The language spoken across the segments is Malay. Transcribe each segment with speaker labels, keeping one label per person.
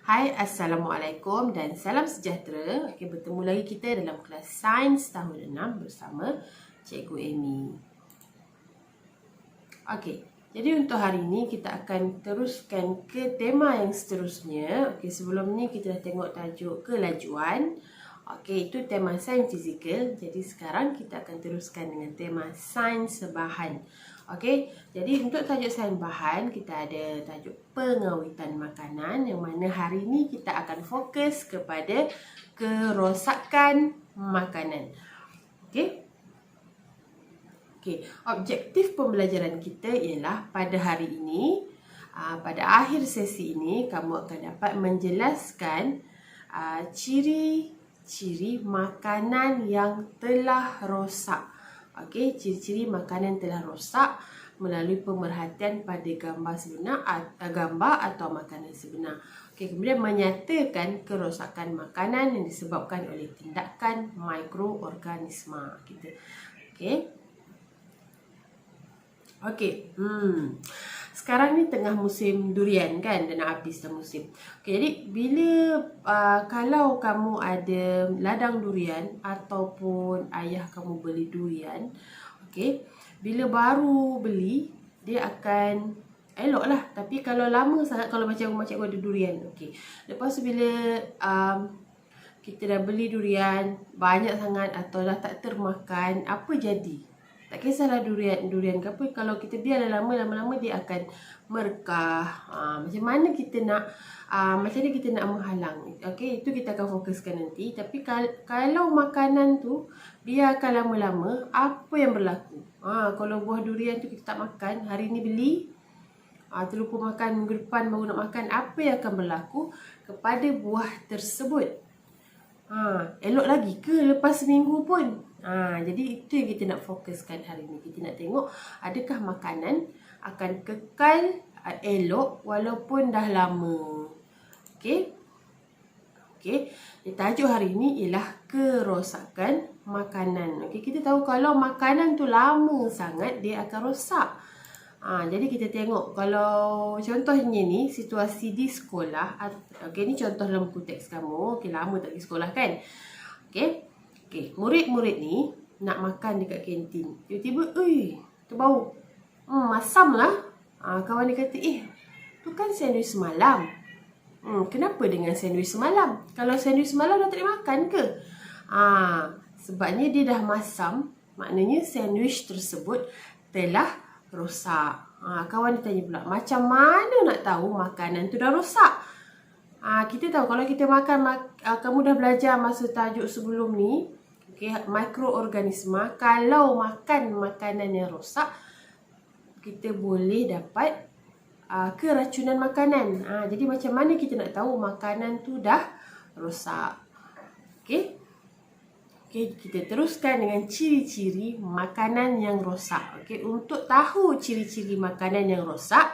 Speaker 1: Hai, Assalamualaikum dan salam sejahtera. Bertemu lagi kita dalam kelas Sains tahun 6 bersama Cikgu Amy. Jadi untuk hari ini kita akan teruskan ke tema yang seterusnya. Sebelum ni kita dah tengok tajuk kelajuan. Itu tema sains fizikal. Jadi sekarang kita akan teruskan dengan tema sains bahan. Jadi untuk tajuk sains bahan, kita ada tajuk pengawitan makanan, yang mana hari ini kita akan fokus kepada kerosakan makanan. Objektif pembelajaran kita ialah pada hari ini, pada akhir sesi ini, kamu akan dapat menjelaskan ciri-ciri makanan yang telah rosak. Ciri-ciri makanan telah rosak melalui pemerhatian pada gambar sebenar, gambar atau makanan sebenar. Kemudian menyatakan kerosakan makanan yang disebabkan oleh tindakan mikroorganisma kita. Sekarang ni tengah musim durian kan, dah nak habis dah musim. Jadi bila kalau kamu ada ladang durian ataupun ayah kamu beli durian, bila baru beli dia akan elok lah. Tapi kalau lama sangat, kalau macam cikgu ada durian, lepas tu bila kita dah beli durian banyak sangat atau dah tak termakan, apa jadi? Tak kisahlah durian ke apa, kalau kita biar lama-lama dia akan merekah. Macam mana kita nak menghalang? Itu kita akan fokuskan nanti. Tapi kalau makanan tu biarkan lama-lama, apa yang berlaku? Kalau buah durian tu kita tak makan, hari ni beli, terlupa makan, minggu depan baru nak makan, apa yang akan berlaku kepada buah tersebut? Elok lagi ke lepas seminggu pun? Jadi itu yang kita nak fokuskan hari ni. Kita nak tengok adakah makanan akan kekal elok walaupun dah lama. Tajuk hari ni ialah kerosakan makanan. Kita tahu kalau makanan tu lama sangat dia akan rosak. Jadi kita tengok, kalau contohnya ni situasi di sekolah. Ni contoh dalam buku teks kamu. Lama tak pergi sekolah kan? Murid-murid ni nak makan dekat kantin. Tiba-tiba, terbau. Masam lah. Kawan dia kata, tu kan sandwich semalam. Kenapa dengan sandwich semalam? Kalau sandwich semalam dah tak dimakan ke? Sebabnya dia dah masam. Maknanya sandwich tersebut telah rosak. Kawan dia tanya pula, macam mana nak tahu makanan tu dah rosak? Kita tahu kalau kita makan, kamu dah belajar masa tajuk sebelum ni, mikroorganisma. Kalau makan makanan yang rosak, kita boleh dapat keracunan makanan. Jadi macam mana kita nak tahu makanan tu dah rosak? Kita teruskan dengan ciri-ciri makanan yang rosak. Untuk tahu ciri-ciri makanan yang rosak,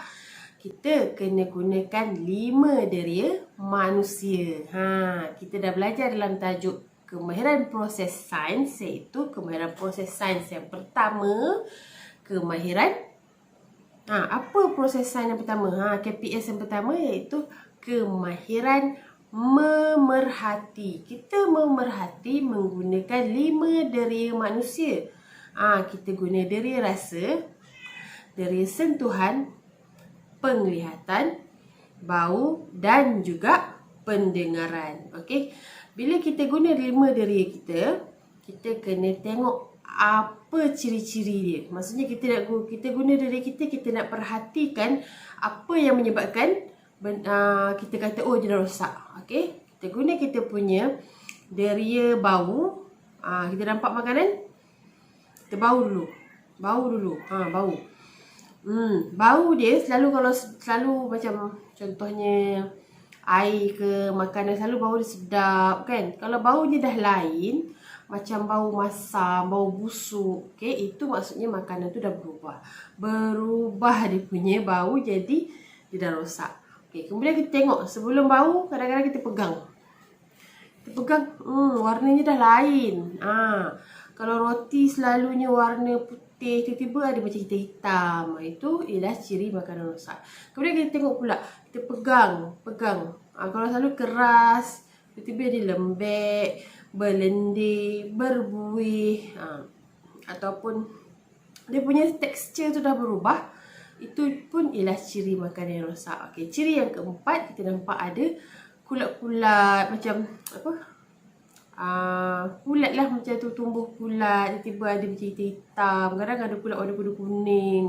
Speaker 1: kita kena gunakan 5 deria manusia. Kita dah belajar dalam tajuk kemahiran proses sains, iaitu kemahiran proses sains yang pertama, kemahiran apa proses sains yang pertama? KPS yang pertama iaitu kemahiran memerhati. Kita memerhati menggunakan 5 deria manusia. Kita guna deria rasa, deria sentuhan, penglihatan, bau dan juga pendengaran. Bila kita guna 5 deria kita kena tengok apa ciri-ciri dia. Maksudnya kita guna deria kita nak perhatikan apa yang menyebabkan kita kata dia dah rosak. Kita guna kita punya deria bau. Kita nampak makanan, kita bau dulu. Bau. Bau dia selalu macam contohnya air ke makanan, selalu bau dia sedap kan. Kalau bau dia dah lain, macam bau masam, bau busuk, itu maksudnya makanan tu dah berubah dia punya bau, jadi dia dah rosak. Kemudian kita tengok sebelum bau, kadang-kadang kita pegang, warnanya dah lain. Kalau roti selalunya warna putih, tiba-tiba ada macam hitam. Itu ialah ciri makanan rosak. Kemudian kita tengok pula, kita pegang. Kalau selalu keras, tiba-tiba dia lembek, berlendir, berbuih, ataupun dia punya tekstur tu dah berubah, itu pun ialah ciri makanan yang rosak. Okey, ciri yang keempat, kita nampak ada kulat-kulat macam apa? Kulat lah macam tu, tumbuh kulat, tiba-tiba ada macam hitam, kadang ada kulat warna kuning.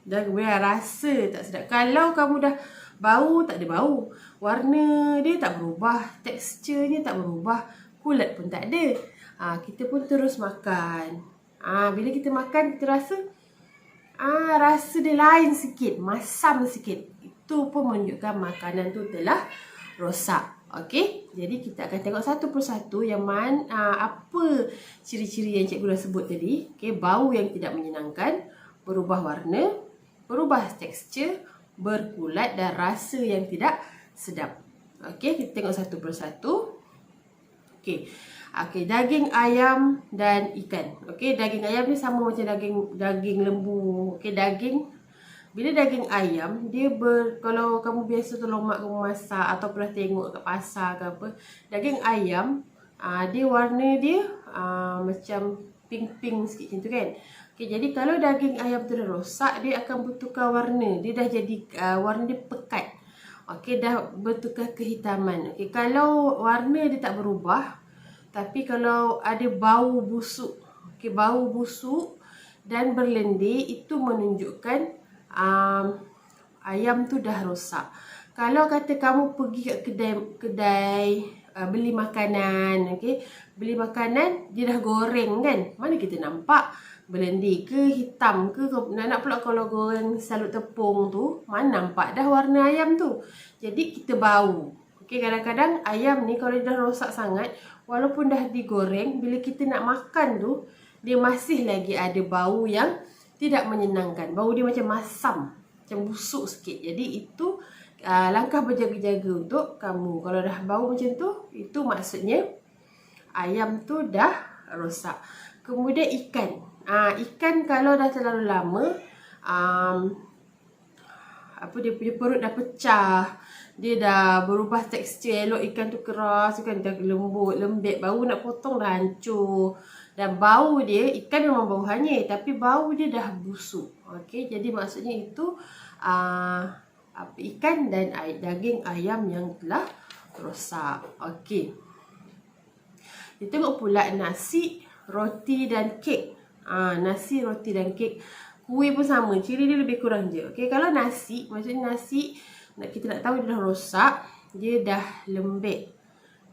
Speaker 1: Dan kemudian rasa tak sedap. Kalau kamu dah bau, tak ada bau, warna dia tak berubah, teksturnya tak berubah, kulat pun tak ada, kita pun terus makan. Bila kita makan, kita rasa rasa dia lain sikit, masam sikit. Itu pun menunjukkan makanan tu telah rosak. Okey, jadi kita akan tengok satu persatu yang apa ciri-ciri yang cikgu dah sebut tadi. Okey, bau yang tidak menyenangkan, berubah warna, berubah tekstur, berkulat dan rasa yang tidak sedap. Okey, kita tengok satu persatu. Okey. Daging ayam dan ikan. Okey, daging ayam ni sama macam daging lembu. Okey, bila daging ayam, kalau kamu biasa tolong mak kamu masak atau pernah tengok kat pasar ke apa, daging ayam dia warna dia macam pink-pink sikit macam tu kan. Okey, jadi kalau daging ayam tu dah rosak, dia akan bertukar warna. Dia dah jadi warna dia pekat. Okey, dah bertukar kehitaman. Okey, kalau warna dia tak berubah, tapi kalau ada bau busuk, okey, bau busuk dan berlendir, itu menunjukkan ayam tu dah rosak. Kalau kata kamu pergi kat kedai beli makanan, okey, beli makanan dia dah goreng kan, mana kita nampak berlendir ke hitam ke, nak pula kalau goreng salut tepung tu, mana nampak dah warna ayam tu. Jadi kita bau. Okey, kadang-kadang ayam ni kalau dah rosak sangat, walaupun dah digoreng, bila kita nak makan tu, dia masih lagi ada bau yang tidak menyenangkan. Bau dia macam masam, macam busuk sikit. Jadi itu langkah berjaga-jaga untuk kamu. Kalau dah bau macam tu, itu maksudnya ayam tu dah rosak. Kemudian ikan. Ikan kalau dah terlalu lama, dia punya perut dah pecah, dia dah berubah tekstur, elok ikan tu keras, ikan dah lembut, lembek, baru nak potong dah hancur. Dan bau dia, ikan memang bau hanyir, tapi bau dia dah busuk. Okey, jadi maksudnya itu ikan dan daging ayam yang telah rosak. Okey. Kita tengok pula nasi, roti dan kek. Nasi, roti dan kek. Kuih pun sama, ciri dia lebih kurang je. Okey, kalau nasi, maksudnya nasi kita nak tahu dia dah rosak, dia dah lembek,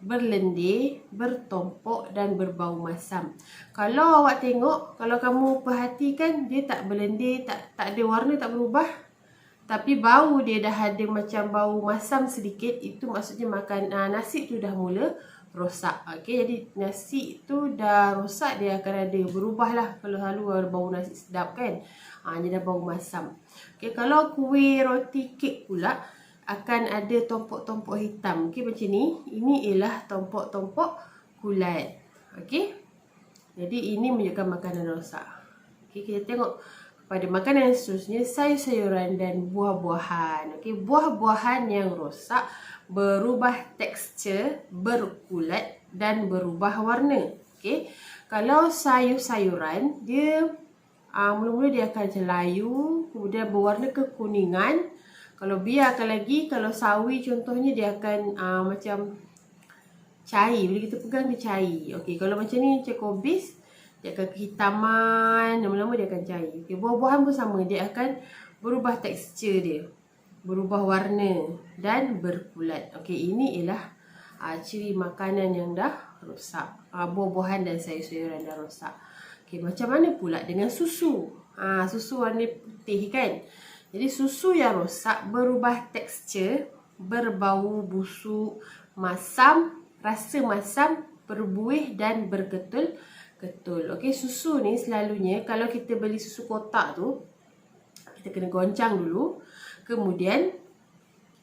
Speaker 1: berlendir, bertompok dan berbau masam. Kalau awak tengok, kalau kamu perhatikan, dia tak berlendir, tak ada warna, tak berubah, tapi bau dia dah ada macam bau masam sedikit, itu maksudnya nasi tu dah mula rosak. Okey, jadi nasi tu dah rosak, dia akan ada berubah lah. Kalau selalu ada bau nasi sedap kan, dia dah bau masam. Okey, kalau kuih, roti, kek pula akan ada tompok-tompok hitam. Okey, macam ni. Ini ialah tompok-tompok kulat. Okey, jadi ini menunjukkan makanan rosak. Okey, kita tengok pada makanan seterusnya, sayur-sayuran dan buah-buahan. Okey, buah-buahan yang rosak berubah tekstur, berkulat dan berubah warna. Okey, kalau sayur-sayuran, dia mula-mula dia akan macam layu, kemudian berwarna kekuningan. Kalau biarkan lagi, kalau sawi contohnya, dia akan macam cair. Bila kita pegang dia cair. Okey, kalau macam ni macam kobis, dia akan kehitaman, lama-lama dia akan cair. Okey, buah-buahan pun sama, dia akan berubah tekstur dia, berubah warna dan berkulat. Okey, ini ialah ciri makanan yang dah rosak. Buah-buahan dan sayur-sayuran dah rosak. Okey, macam mana pula dengan susu? Susu warna putih kan? Jadi susu yang rosak berubah tekstur, berbau busuk, masam, rasa masam, berbuih dan berketul-ketul. Okey, susu ni selalunya kalau kita beli susu kotak tu, kita kena goncang dulu. Kemudian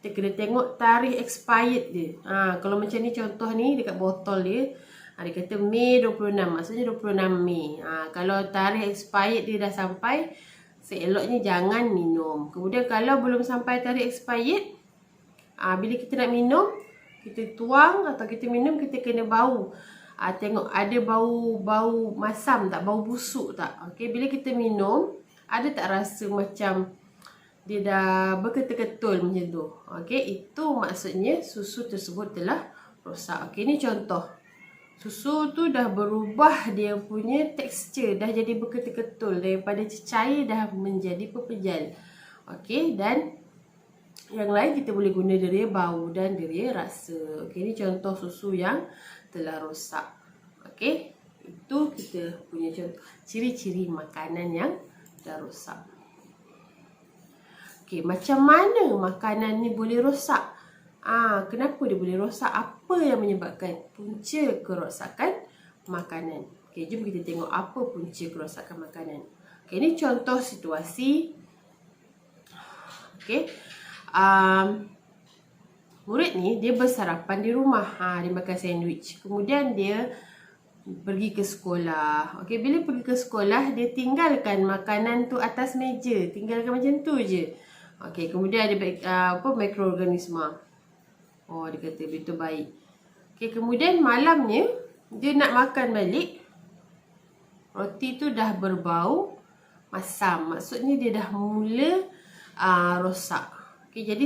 Speaker 1: kita kena tengok tarikh expired dia. Kalau macam ni contoh ni dekat botol dia, dia kata Mei 26, maksudnya 26 Mei. Kalau tarikh expired dia dah sampai, seeloknya jangan minum. Kemudian kalau belum sampai tarikh expired, Bila kita nak minum, kita tuang atau kita minum, kita kena bau. Tengok ada bau masam tak, bau busuk tak. Okey, bila kita minum, ada tak rasa macam dia dah berketul-ketul macam tu. Okey, itu maksudnya susu tersebut telah rosak. Okey, ni contoh. Susu tu dah berubah dia punya tekstur, dah jadi berketul-ketul, daripada cecair dah menjadi pepejal. Okey, dan yang lain kita boleh guna deria bau dan deria rasa. Okey, ni contoh susu yang telah rosak. Okey, itu kita punya contoh ciri-ciri makanan yang dah rosak. Okey, macam mana makanan ni boleh rosak? Kenapa dia boleh rosak? Apa yang menyebabkan punca kerosakan makanan? Okey, jom kita tengok apa punca kerosakan makanan. Okey, ni contoh situasi. Okey, murid ni dia bersarapan di rumah. Dia makan sandwich. Kemudian dia pergi ke sekolah. Okey, bila pergi ke sekolah, dia tinggalkan makanan tu atas meja. Tinggalkan macam tu je. Okey, kemudian ada mikroorganisma. Dia kata betul baik. Okey, kemudian malamnya dia nak makan balik. Roti tu dah berbau masam. Maksudnya dia dah mula rosak. Okey, jadi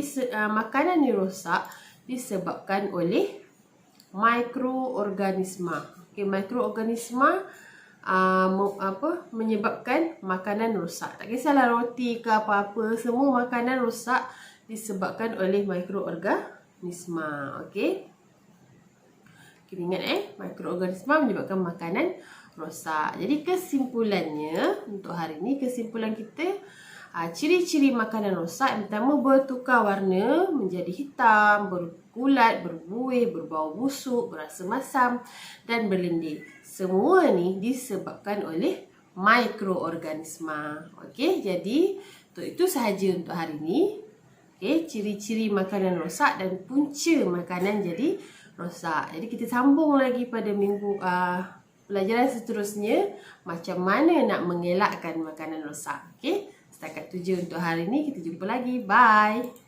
Speaker 1: makanan ni rosak disebabkan oleh mikroorganisma. Okey, mikroorganisma menyebabkan makanan rosak. Tak kisahlah roti ke apa-apa, semua makanan rosak disebabkan oleh mikroorganisma. Okey. Kita ingat mikroorganisma menyebabkan makanan rosak. Jadi kesimpulannya untuk hari ini, kesimpulan kita, ciri-ciri makanan rosak yang pertama, bertukar warna menjadi hitam, berkulat, berbuih, berbau busuk, berasa masam dan berlendir. Semua ni disebabkan oleh mikroorganisma. Okey, jadi itu sahaja untuk hari ini. Okey, ciri-ciri makanan rosak dan punca makanan jadi rosak. Jadi kita sambung lagi pada minggu pelajaran seterusnya, macam mana nak mengelakkan makanan rosak. Okey, setakat tu je untuk hari ini. Kita jumpa lagi. Bye.